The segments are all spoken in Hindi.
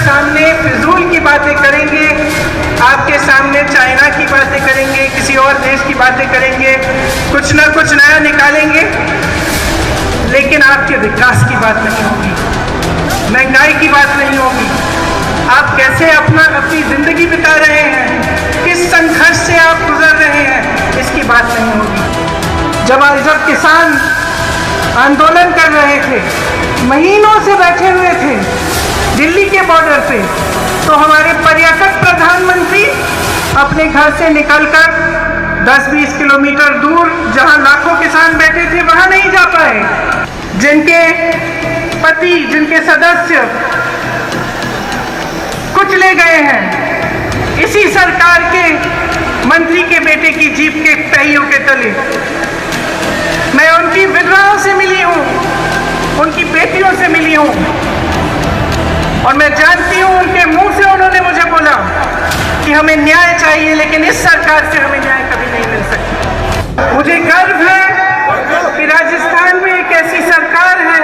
सामने फिजूल की बातें करेंगे, आपके सामने चाइना की बातें करेंगे, किसी और देश की बातें करेंगे, कुछ ना कुछ नया निकालेंगे, लेकिन आपके विकास की बात नहीं होगी, महंगाई की बात नहीं होगी, आप कैसे अपनी जिंदगी बिता रहे हैं, किस संघर्ष से आप गुजर रहे हैं, इसकी बात नहीं होगी। जब किसान आंदोलन कर रहे थे, महीनों से बैठे हुए थे दिल्ली के बॉर्डर पे, तो हमारे पर्यटक प्रधानमंत्री अपने घर से निकलकर 10-20 किलोमीटर दूर जहां लाखों किसान बैठे थे वहां नहीं जा पाए। जिनके पति, जिनके सदस्य कुचले गए हैं, इसी सरकार के मंत्री के बेटे की जीप के पहियों के तले। मैं उनकी विधवाओं से मिली हूं, उनकी बेटियों से मिली हूं, और मैं जानती हूं उनके मुंह से उन्होंने मुझे बोला कि हमें न्याय चाहिए, लेकिन इस सरकार से हमें न्याय कभी नहीं मिल सकता। मुझे गर्व है कि राजस्थान में एक ऐसी सरकार है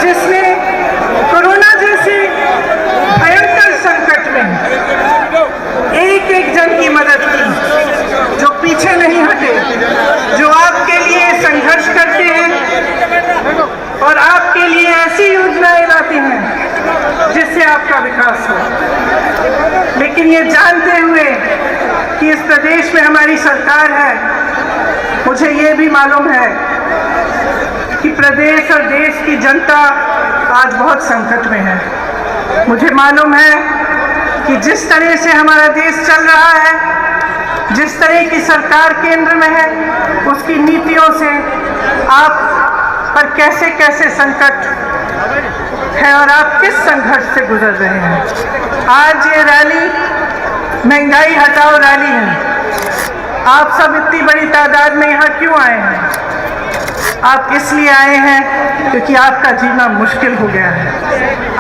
जिसने कोरोना जैसे भयंकर संकट में एक एक जन की मदद की, जो पीछे नहीं हटे, जो आपके लिए संघर्ष करते हैं और आपके लिए ऐसी योजनाएं लाते हैं जिससे आपका विकास हो। लेकिन ये जानते हुए कि इस प्रदेश में हमारी सरकार है, मुझे ये भी मालूम है कि प्रदेश और देश की जनता आज बहुत संकट में है। मुझे मालूम है कि जिस तरह से हमारा देश चल रहा है, जिस तरह की सरकार केंद्र में है, उसकी नीतियों से आप पर कैसे कैसे संकट है और आप किस संघर्ष से गुजर रहे हैं। आज ये रैली महंगाई हटाओ रैली है। आप सब इतनी बड़ी तादाद में यहाँ क्यों आए हैं? आप इसलिए आए हैं क्योंकि आपका जीना मुश्किल हो गया है।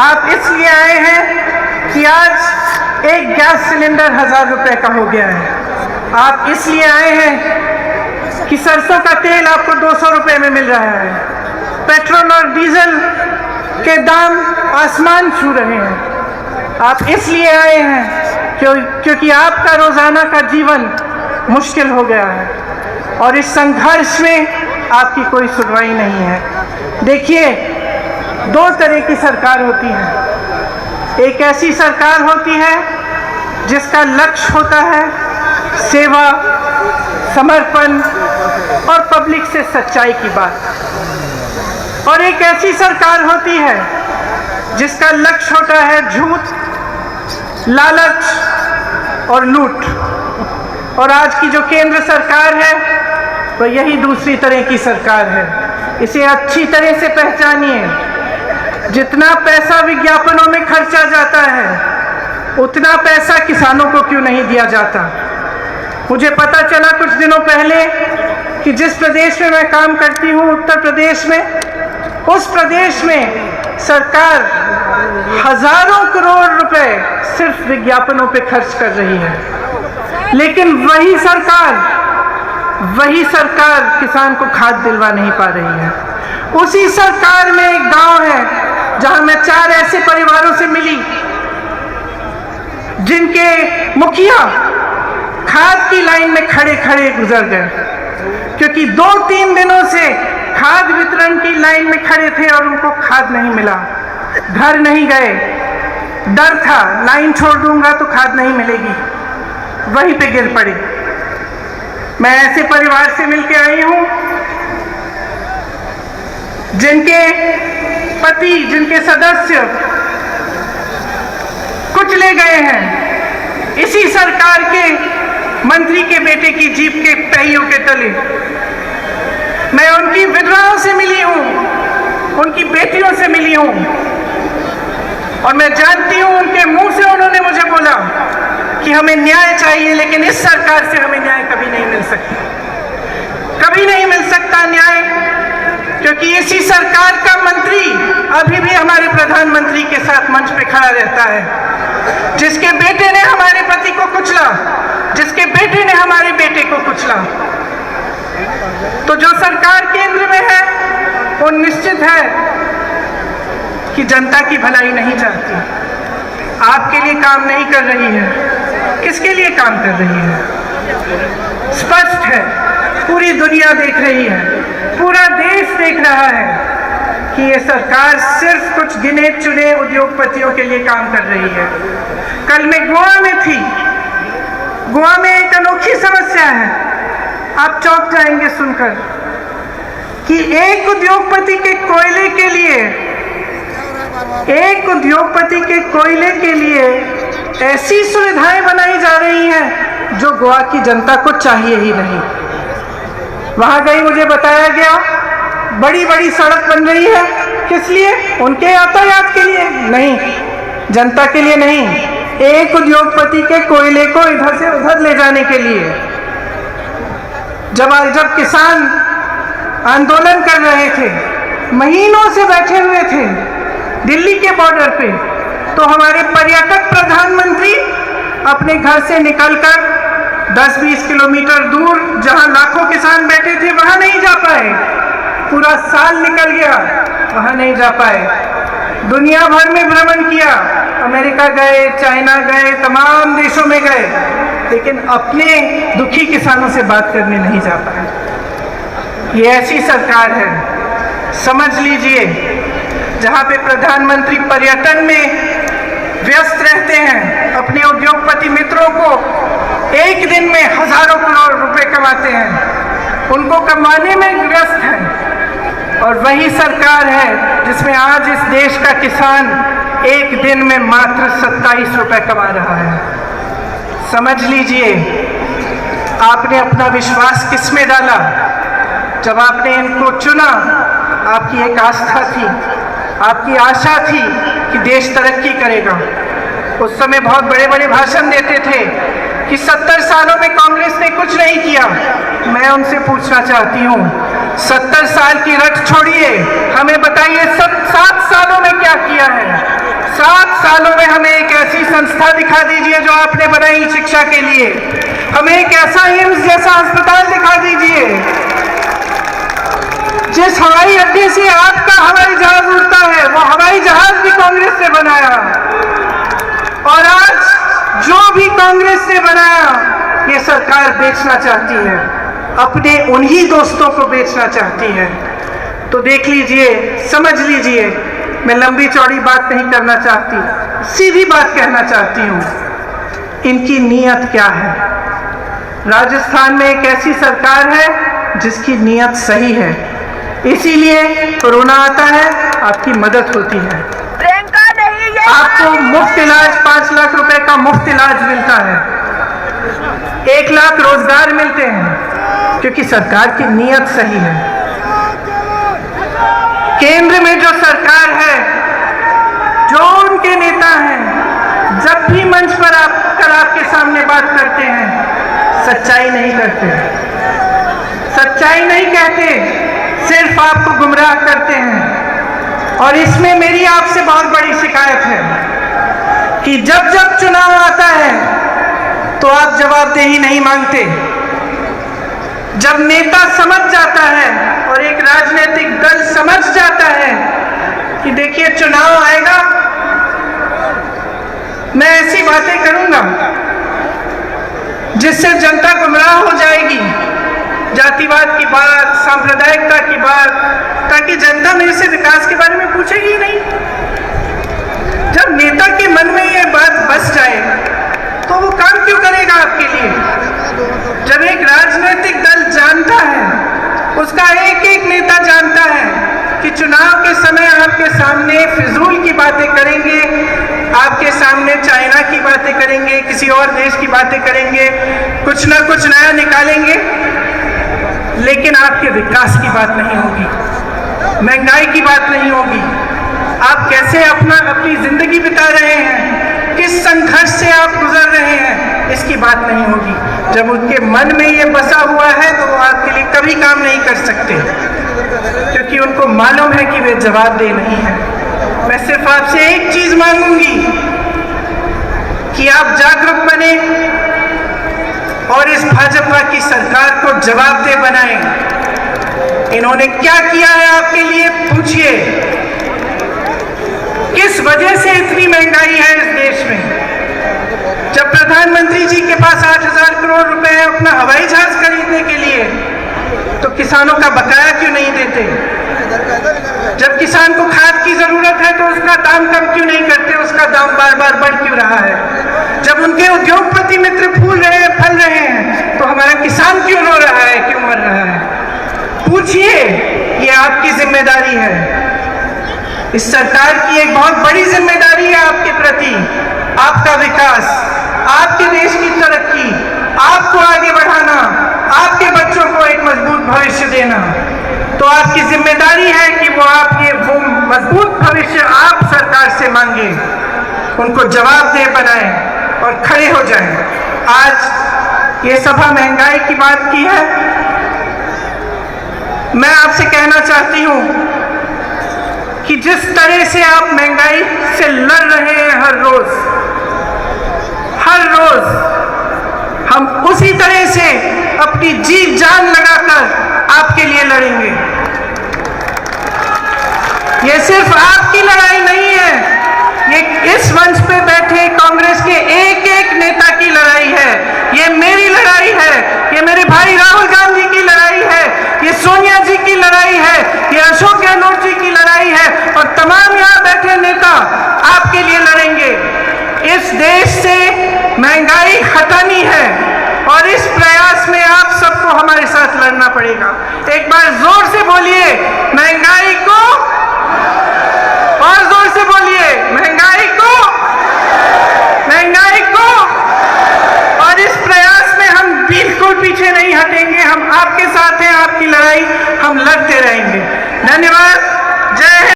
आप इसलिए आए हैं कि आज एक गैस सिलेंडर 1000 रुपए का हो गया है। आप इसलिए आए हैं कि सरसों का तेल आपको 200 रुपए में मिल रहा है। पेट्रोल और डीजल के दाम आसमान छू रहे हैं। आप इसलिए आए हैं क्योंकि आपका रोजाना का जीवन मुश्किल हो गया है और इस संघर्ष में आपकी कोई सुनवाई नहीं है। देखिए, दो तरह की सरकार होती है। एक ऐसी सरकार होती है जिसका लक्ष्य होता है सेवा, समर्पण और पब्लिक से सच्चाई की बात, और एक ऐसी सरकार होती है जिसका लक्ष्य होता है झूठ, लालच और लूट। और आज की जो केंद्र सरकार है तो यही दूसरी तरह की सरकार है। इसे अच्छी तरह से पहचानिए। जितना पैसा विज्ञापनों में खर्चा जाता है, उतना पैसा किसानों को क्यों नहीं दिया जाता? मुझे पता चला कुछ दिनों पहले कि जिस प्रदेश में मैं काम करती हूँ, उत्तर प्रदेश में, उस प्रदेश में सरकार हजारों करोड़ रुपए सिर्फ विज्ञापनों पे खर्च कर रही है, लेकिन वही सरकार किसान को खाद दिलवा नहीं पा रही है। उसी सरकार में एक गांव है जहां मैं 4 ऐसे परिवारों से मिली जिनके मुखिया खाद की लाइन में खड़े खड़े गुजर गए, क्योंकि 2-3 दिनों से खाद वितरण की लाइन में खड़े थे और उनको खाद नहीं मिला। घर नहीं गए, डर था लाइन छोड़ दूंगा तो खाद नहीं मिलेगी, वहीं पे गिर पड़े। मैं ऐसे परिवार से मिलके आई हूं जिनके पति, जिनके सदस्य कुचले गए हैं इसी सरकार के मंत्री के बेटे की जीप के पहियों के तले। मैं उनकी विधवाओं से मिली हूं, उनकी बेटियों से मिली हूं, और मैं जानती हूं उनके मुंह से उन्होंने मुझे बोला कि हमें न्याय चाहिए, लेकिन इस सरकार से हमें न्याय कभी नहीं मिल सकता। कभी नहीं मिल सकता न्याय, क्योंकि इसी सरकार का मंत्री अभी भी हमारे प्रधानमंत्री के साथ मंच पे खड़ा रहता है, जिसके बेटे ने हमारे पति को कुचला, जिसके बेटे ने हमारे बेटे को कुचला। तो जो सरकार केंद्र में है वो निश्चित है कि जनता की भलाई नहीं चाहती, आपके लिए काम नहीं कर रही है, किसके लिए काम कर रही है? स्पष्ट है, पूरी दुनिया देख रही है, पूरा देश देख रहा है कि ये सरकार सिर्फ कुछ गिने चुने उद्योगपतियों के लिए काम कर रही है। कल मैं गोवा में थी। गोवा में एक अनोखी समस्या है, आप चौंक जाएंगे सुनकर, कि एक उद्योगपति के कोयले के लिए ऐसी सुविधाएं बनाई जा रही हैं जो गोवा की जनता को चाहिए ही नहीं। वहां गई, मुझे बताया गया बड़ी बड़ी सड़क बन रही है, किस लिए? उनके यातायात के लिए नहीं, जनता के लिए नहीं, एक उद्योगपति के कोयले को इधर से उधर ले जाने के लिए। जब किसान आंदोलन कर रहे थे, महीनों से बैठे हुए थे दिल्ली के बॉर्डर पे, तो हमारे पर्यटक प्रधानमंत्री अपने घर से निकलकर 10-20 किलोमीटर दूर जहां लाखों किसान बैठे थे वहां नहीं जा पाए। पूरा साल निकल गया, वहां नहीं जा पाए। दुनिया भर में भ्रमण किया, अमेरिका गए, चाइना गए, तमाम देशों में गए, लेकिन अपने दुखी किसानों से बात करने नहीं जा पाए। ये ऐसी सरकार है, समझ लीजिए, जहां पे प्रधानमंत्री पर्यटन में व्यस्त रहते हैं, अपने उद्योगपति मित्रों को एक दिन में हजारों करोड़ रुपए कमाते हैं, उनको कमाने में व्यस्त हैं। और वही सरकार है जिसमें आज इस देश का किसान एक दिन में मात्र 27 रुपए कमा रहा है। समझ लीजिए, आपने अपना विश्वास किस में डाला? जब आपने इनको चुना, आपकी एक आस्था थी, आपकी आशा थी कि देश तरक्की करेगा। उस समय बहुत बड़े बड़े भाषण देते थे कि 70 सालों में कांग्रेस ने कुछ नहीं किया। मैं उनसे पूछना चाहती हूँ, 70 साल की रट छोड़िए, हमें बताइए 7 सालों में क्या किया है? 7 सालों में हमें एक ऐसी संस्था दिखा दीजिए जो आपने बनाई शिक्षा के लिए, हमें एक ऐसा एम्स जैसा अस्पताल दिखा दीजिए, जिस हवाई अड्डे से आपका हवाई जहाज उड़ता है वो हवाई जहाज भी कांग्रेस ने बनाया। और आज जो भी कांग्रेस ने बनाया, ये सरकार बेचना चाहती है, अपने उन्हीं दोस्तों को बेचना चाहती है। तो देख लीजिए, समझ लीजिए, मैं लंबी चौड़ी बात नहीं करना चाहती, सीधी बात कहना चाहती हूँ, इनकी नीयत क्या है? राजस्थान में एक ऐसी सरकार है जिसकी नीयत सही है, इसीलिए कोरोना आता है, आपकी मदद होती है, आपको मुफ्त इलाज 5 लाख रुपए का मुफ्त इलाज मिलता है, 1 लाख रोजगार मिलते हैं, क्योंकि सरकार की नीयत सही है। केंद्र में जो सरकार है, जो उनके नेता हैं, जब भी मंच पर आकर आपके सामने बात करते हैं, सच्चाई नहीं करते, सच्चाई नहीं कहते, सिर्फ आपको गुमराह करते हैं। और इसमें मेरी आपसे बहुत बड़ी शिकायत है कि जब जब चुनाव आता है तो आप जवाबदेही नहीं मांगते। जब नेता समझ जाता है और एक राजनीतिक दल समझ जाता है कि देखिए चुनाव आएगा, मैं ऐसी बातें करूंगा जिससे जनता गुमराह हो जाएगी, जातिवाद की बात, सांप्रदायिकता की बात, ताकि जनता मेरे से विकास के बारे में पूछेगी ही नहीं। जब नेता के मन में ये बात बस जाए तो वो काम क्यों करेगा आपके लिए? जब एक राजनीतिक दल जानता है, उसका एक एक नेता जानता है कि चुनाव के समय आपके सामने फिजूल की बातें करेंगे, आपके सामने चाइना की बातें करेंगे, किसी और देश की बातें करेंगे, कुछ ना कुछ नया निकालेंगे, लेकिन आपके विकास की बात नहीं होगी, महंगाई की बात नहीं होगी, आप कैसे अपनी जिंदगी बिता रहे हैं, किस संघर्ष से आप गुजर रहे हैं, इसकी बात नहीं होगी। जब उनके मन में ये बसा हुआ है तो वो आपके लिए कभी काम नहीं कर सकते, क्योंकि उनको मालूम है कि वे जवाबदेह नहीं है। मैं सिर्फ आपसे एक चीज मांगूंगी कि आप जागरूक बने और इस भाजपा की सरकार को जवाबदेह बनाएं। इन्होंने क्या किया है आपके लिए, पूछिए। किस वजह से इतनी महंगाई है इस देश में? जब प्रधानमंत्री जी के पास 8,000 करोड़ रुपए है अपना हवाई जहाज खरीदने के लिए, तो किसानों का बकाया क्यों नहीं देते? जब किसान को खाद की जरूरत है तो उसका दाम कम क्यों नहीं करते? उसका दाम बार बार बढ़ क्यों रहा है? जब उनके उद्योगपति मित्र फूल रहे हैं, फल रहे हैं, तो हमारा किसान क्यों रो रहा है, क्यों मर रहा है? पूछिए, ये आपकी जिम्मेदारी है। इस सरकार की एक बहुत बड़ी जिम्मेदारी है आपके प्रति। आपका विकास, आपके देश की तरक्की, आपको आगे बढ़ाना, आपके बच्चों को एक मजबूत भविष्य देना। तो आपकी जिम्मेदारी है कि वो मजबूत भविष्य आप सरकार से मांगे, उनको जवाबदेह बनाएं और खड़े हो जाएं। आज ये सभा महंगाई की बात की है। मैं आपसे कहना चाहती हूं कि जिस तरह से आप महंगाई से लड़ रहे हैं हर रोज हम उसी तरह से अपनी जीत जान लगाकर आपके लिए लड़ेंगे। ये सिर्फ आपकी लड़ाई नहीं है, ये इस मंच पे बैठे कांग्रेस के एक एक नेता की लड़ाई है। ये मेरी लड़ाई है, ये मेरे भाई राहुल गांधी की लड़ाई है, ये सोनिया जी की लड़ाई है, ये अशोक गहलोत जी की लड़ाई है, और तमाम यहाँ बैठे नेता आपके लिए लड़ेंगे। इस देश से महंगाई हटानी है और इस प्रयास में आप सबको हमारे साथ लड़ना पड़ेगा। एक बार जोर से बोलिए, महंगाई को, और जोर से बोलिए, महंगाई को, महंगाई को। और इस प्रयास में हम बिल्कुल पीछे नहीं हटेंगे। हम आपके साथ हैं, आपकी लड़ाई हम लड़ते रहेंगे। धन्यवाद।